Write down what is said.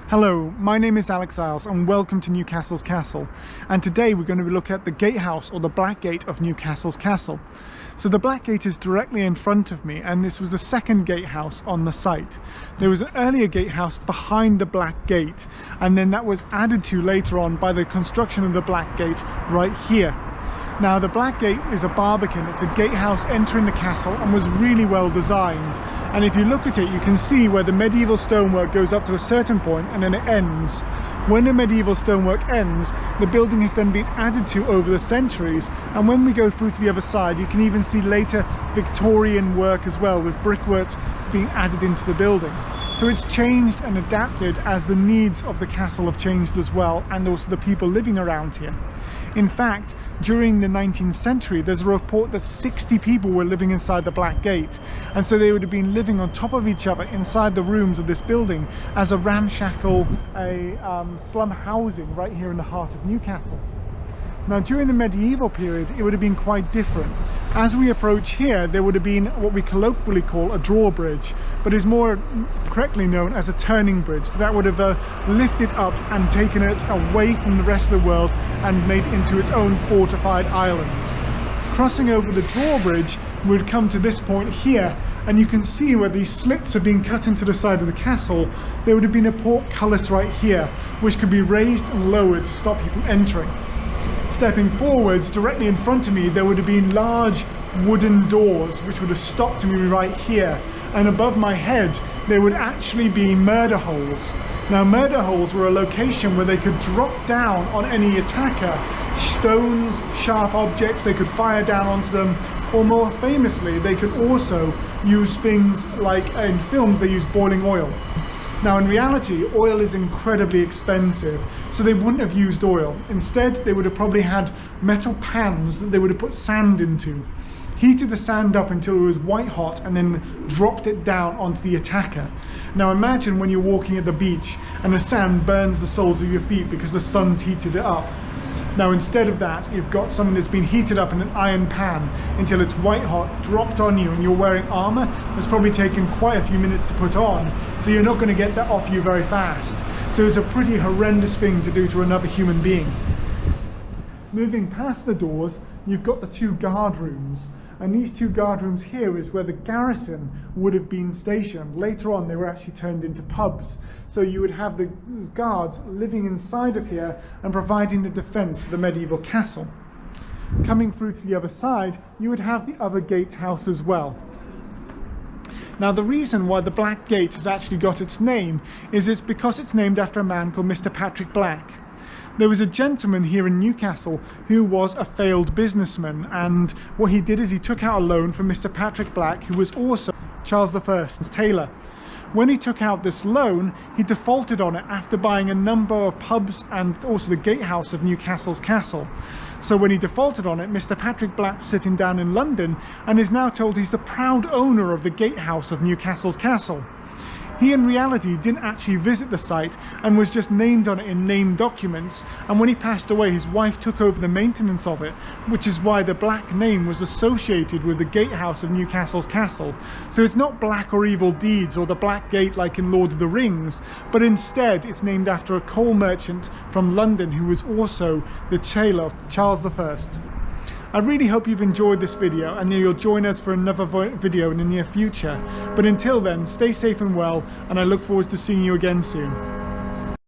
Hello, my name is Alex Isles and welcome to Newcastle's Castle. And today we're going to look at the Gatehouse, or the Black Gate of Newcastle's Castle. So the Black Gate is directly in front of me, and this was the second gatehouse on the site. There was an earlier gatehouse behind the Black Gate, and then that was added to later on by the construction of the Black Gate right here. Now the Black Gate is a barbican, it's a gatehouse entering the castle and was really well designed. And if you look at it, you can see where the medieval stonework goes up to a certain point and then it ends. When the medieval stonework ends, the building has then been added to over the centuries, and when we go through to the other side you can even see later Victorian work as well, with brickworks being added into the building. So it's changed and adapted as the needs of the castle have changed as well, and also the people living around here. In fact, during the 19th century, there's a report that 60 people were living inside the Black Gate, and so they would have been living on top of each other inside the rooms of this building as a ramshackle slum housing right here in the heart of Newcastle. Now during the medieval period it would have been quite different. As we approach here, there would have been what we colloquially call a drawbridge, but is more correctly known as a turning bridge. So that would have lifted up and taken it away from the rest of the world and made it into its own fortified island. Crossing over the drawbridge, we would come to this point here, and you can see where these slits have been cut into the side of the castle. There would have been a portcullis right here, which could be raised and lowered to stop you from entering. Stepping forwards, directly in front of me, there would have been large wooden doors which would have stopped me right here, and above my head there would actually be murder holes. Now murder holes were a location where they could drop down on any attacker, stones, sharp objects they could fire down onto them, or more famously they could also use things like, in films they use boiling oil. Now in reality, oil is incredibly expensive, so they wouldn't have used oil. Instead, they would have probably had metal pans that they would have put sand into, heated the sand up until it was white hot, and then dropped it down onto the attacker. Now imagine when you're walking at the beach and the sand burns the soles of your feet because the sun's heated it up. Now instead of that, you've got something that's been heated up in an iron pan until it's white hot, dropped on you, and you're wearing armor that's probably taken quite a few minutes to put on, so you're not going to get that off you very fast. So it's a pretty horrendous thing to do to another human being. Moving past the doors, you've got the two guard rooms. And these two guard rooms here is where the garrison would have been stationed. Later on they were actually turned into pubs. So you would have the guards living inside of here and providing the defence for the medieval castle. Coming through to the other side, you would have the other gatehouse as well. Now the reason why the Black Gate has actually got its name is it's because it's named after a man called Mr. Patrick Black. There was a gentleman here in Newcastle who was a failed businessman, and what he did is he took out a loan from Mr. Patrick Black, who was also Charles I's tailor. When he took out this loan, he defaulted on it after buying a number of pubs and also the gatehouse of Newcastle's castle. So when he defaulted on it, Mr. Patrick Black's sitting down in London and is now told he's the proud owner of the gatehouse of Newcastle's castle. He in reality didn't actually visit the site and was just named on it in name documents, and when he passed away his wife took over the maintenance of it, which is why the Black name was associated with the gatehouse of Newcastle's castle. So it's not black or evil deeds or the Black Gate like in Lord of the Rings, but instead it's named after a coal merchant from London who was also the tailor of Charles I. I really hope you've enjoyed this video and that you'll join us for another video in the near future. But until then, stay safe and well, and I look forward to seeing you again soon.